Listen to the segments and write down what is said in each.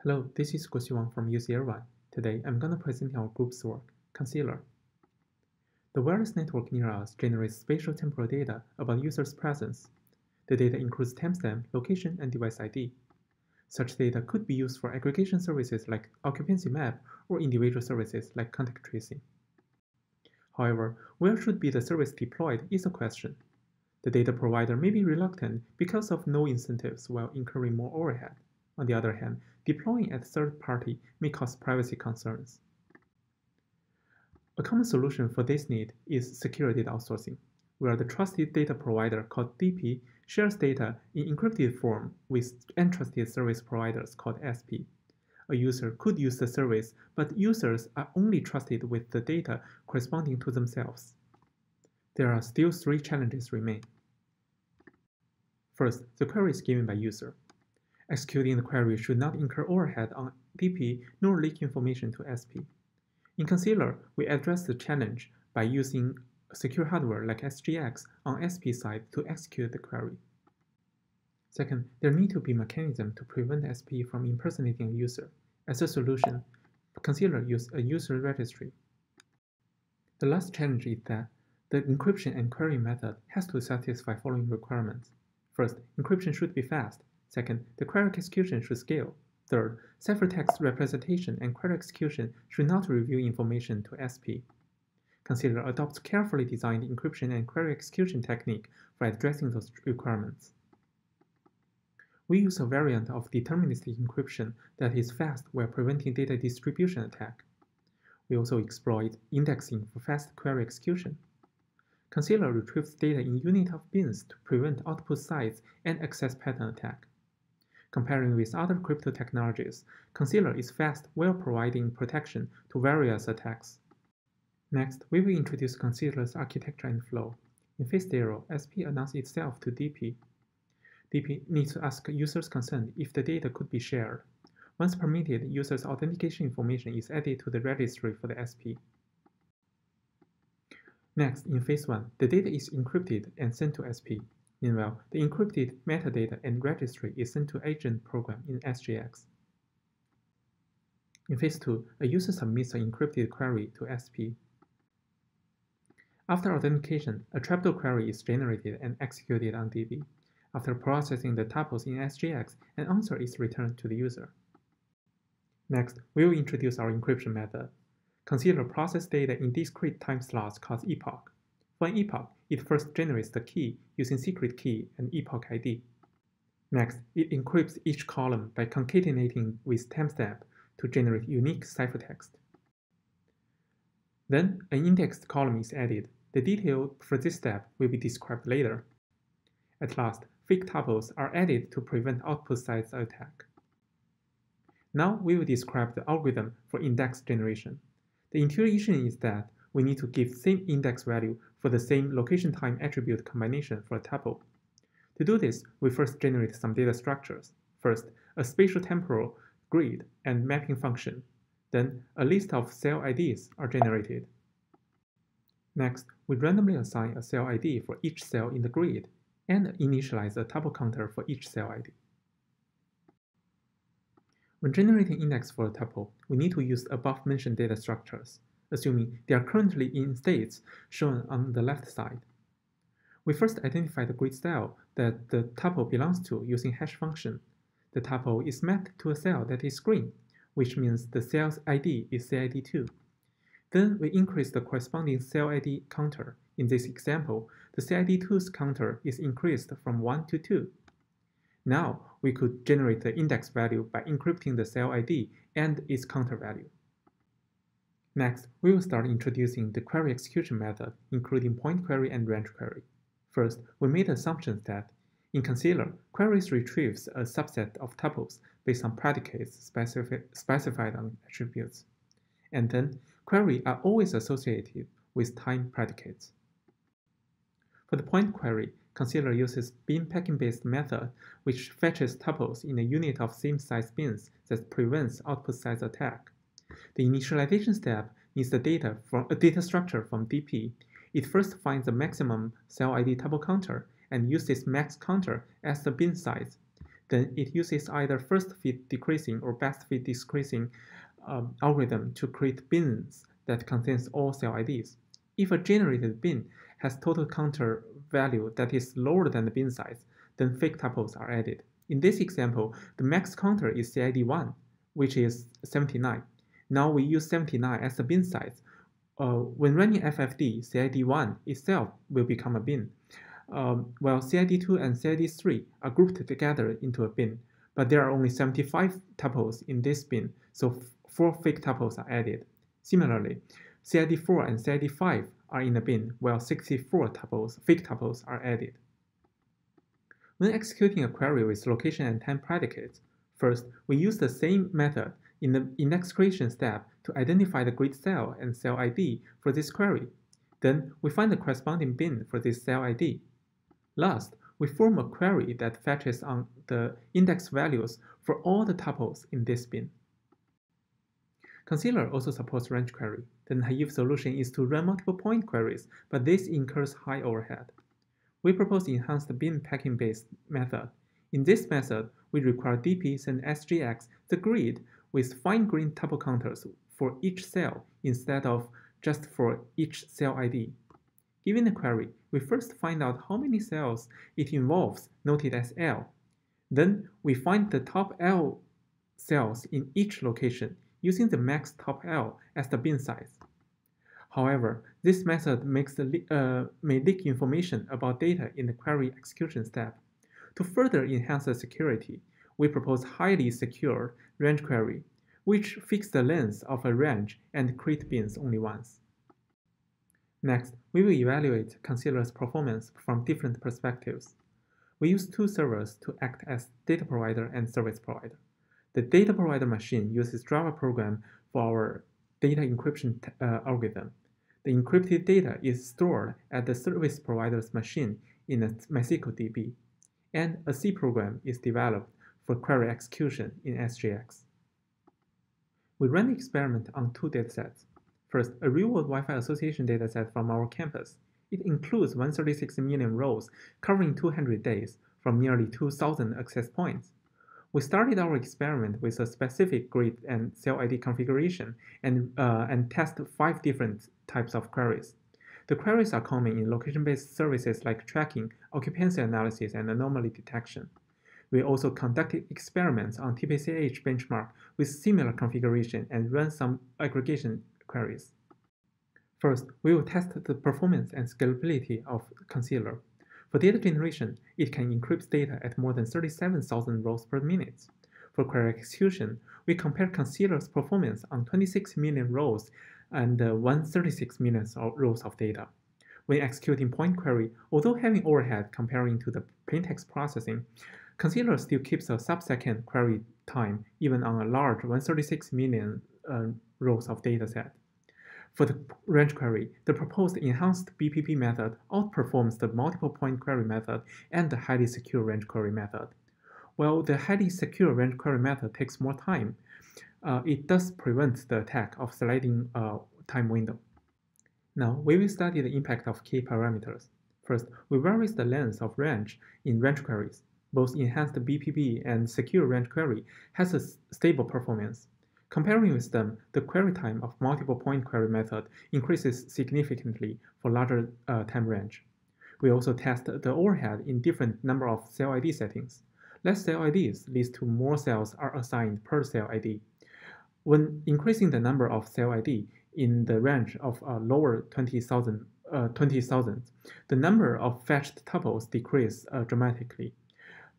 Hello, this is Guxiwang from UC Today, I'm going to present our group's work, Concealer. The wireless network near us generates spatial temporal data about users' presence. The data includes timestamp, location, and device ID. Such data could be used for aggregation services like occupancy map or individual services like contact tracing. However, where should be the service deployed is a question. The data provider may be reluctant because of no incentives while incurring more overhead. On the other hand, deploying at third party may cause privacy concerns. A common solution for this need is secure data outsourcing, where the trusted data provider called DP shares data in encrypted form with untrusted service providers called SP. A user could use the service, but users are only trusted with the data corresponding to themselves. There are still three challenges remain. First, the query is given by user. Executing the query should not incur overhead on DP nor leak information to SP. In Concealer, we address the challenge by using secure hardware like SGX on SP side to execute the query. Second, there need to be mechanism to prevent SP from impersonating a user. As a solution, Concealer uses a user registry. The last challenge is that the encryption and query method has to satisfy following requirements. First, encryption should be fast. Second, the query execution should scale. Third, ciphertext representation and query execution should not reveal information to SP. Concealer adopts carefully designed encryption and query execution technique for addressing those requirements. We use a variant of deterministic encryption that is fast while preventing data distribution attack. We also exploit indexing for fast query execution. Concealer retrieves data in unit of bins to prevent output size and access pattern attack. Comparing with other crypto technologies, Concealer is fast while providing protection to various attacks. Next, we will introduce Concealer's architecture and flow. In phase 0, SP announces itself to DP. DP needs to ask users' consent if the data could be shared. Once permitted, users' authentication information is added to the registry for the SP. Next, in phase 1, the data is encrypted and sent to SP. Meanwhile, the encrypted metadata and registry is sent to agent program in SGX. In phase 2, a user submits an encrypted query to SP. After authentication, a trapdoor query is generated and executed on DB. After processing the tuples in SGX, an answer is returned to the user. Next, we will introduce our encryption method. Concealer processes data in discrete time slots called epoch. For an epoch, it first generates the key using secret key and epoch ID. Next, it encrypts each column by concatenating with timestamp to generate unique ciphertext. Then, an indexed column is added. The detail for this step will be described later. At last, fake tuples are added to prevent output size attack. Now we will describe the algorithm for index generation. The intuition is that we need to give same index value for the same location-time attribute combination for a tuple. To do this, we first generate some data structures. First, a spatial temporal grid and mapping function. Then, a list of cell IDs are generated. Next, we randomly assign a cell ID for each cell in the grid and initialize a tuple counter for each cell ID. When generating index for a tuple, we need to use above-mentioned data structures, assuming they are currently in states shown on the left side. We first identify the grid cell that the tuple belongs to using hash function. The tuple is mapped to a cell that is green, which means the cell's ID is CID2. Then we increase the corresponding cell ID counter. In this example, the CID2's counter is increased from 1 to 2. Now, we could generate the index value by encrypting the cell ID and its counter value. Next, we will start introducing the query execution method, including point query and range query. First, we made assumptions that, in Concealer, queries retrieves a subset of tuples based on predicates specified on attributes. And then, queries are always associated with time predicates. For the point query, Concealer uses bin packing-based method, which fetches tuples in a unit of same-size bins that prevents output size attack. The initialization step needs the data structure from DP. It first finds the maximum cell ID tuple counter and uses max counter as the bin size. then it uses either first fit decreasing or best fit decreasing algorithm to create bins that contains all cell IDs. If a generated bin has total counter value that is lower than the bin size, then fake tuples are added. In this example, the max counter is CID1, which is 79. Now we use 79 as the bin size. When running FFD, CID1 itself will become a bin, while CID2 and CID3 are grouped together into a bin, but there are only 75 tuples in this bin, so 4 fake tuples are added. Similarly, CID4 and CID5 are in the bin, while 64 fake tuples are added. When executing a query with location and time predicates, first, we use the same method in the index creation step to identify the grid cell and cell ID for this query. Then, we find the corresponding bin for this cell ID. Last, we form a query that fetches on the index values for all the tuples in this bin. Concealer also supports range query. The naive solution is to run multiple point queries, but this incurs high overhead. We propose enhanced bin packing-based method. In this method, we require DP send SGX the grid with fine-grained tuple counters for each cell instead of just for each cell ID. Given the query, we first find out how many cells it involves, noted as L. Then we find the top L cells in each location, using the max top L as the bin size. However, this method may leak information about data in the query execution step. To further enhance the security, we propose highly secure range query, which fix the length of a range and create bins only once. Next, we will evaluate Concealer's performance from different perspectives. We use two servers to act as data provider and service provider. The data provider machine uses Java program for our data encryption algorithm. The encrypted data is stored at the service provider's machine in a MySQL DB, and a C program is developed for query execution in SGX. We ran the experiment on two datasets. First, a real-world Wi-Fi association dataset from our campus. It includes 136 million rows covering 200 days from nearly 2,000 access points. We started our experiment with a specific grid and cell ID configuration and tested 5 different types of queries. The queries are common in location-based services like tracking, occupancy analysis, and anomaly detection. We also conducted experiments on TPCH benchmark with similar configuration and ran some aggregation queries. First, we will test the performance and scalability of Concealer. For data generation, it can encrypt data at more than 37,000 rows per minute. For query execution, we compare Concealer's performance on 26 million rows and 136 million rows of data. When executing point query, although having overhead comparing to the plaintext processing, Concealer still keeps a sub-second query time even on a large 136 million rows of dataset. For the range query, the proposed enhanced BPP method outperforms the multiple point query method and the highly secure range query method. While the highly secure range query method takes more time, it does prevent the attack of sliding time window. Now, we will study the impact of key parameters. First, we vary the length of range in range queries. Both enhanced BPP and secure range query has a stable performance. Comparing with them, the query time of multiple point query method increases significantly for larger time range. We also test the overhead in different number of cell ID settings. Less cell IDs leads to more cells are assigned per cell ID. When increasing the number of cell ID in the range of lower 20,000, the number of fetched tuples decrease dramatically.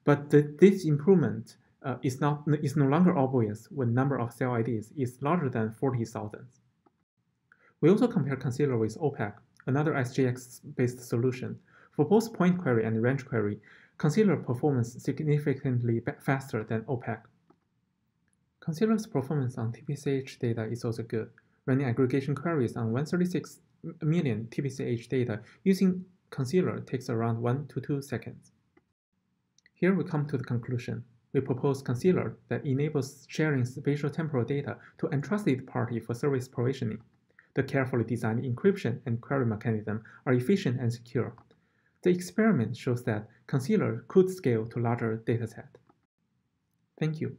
But this improvement is no longer obvious when number of cell IDs is larger than 40,000. We also compare Concealer with OPAC, another SGX-based solution. For both point query and range query, Concealer performs significantly faster than OPAC. Concealer's performance on TPCH data is also good. Running aggregation queries on 136 million TPCH data using Concealer takes around 1 to 2 seconds. Here we come to the conclusion. We propose Concealer that enables sharing spatial temporal data to untrusted party for service provisioning. The carefully designed encryption and query mechanism are efficient and secure. The experiment shows that Concealer could scale to larger dataset. Thank you.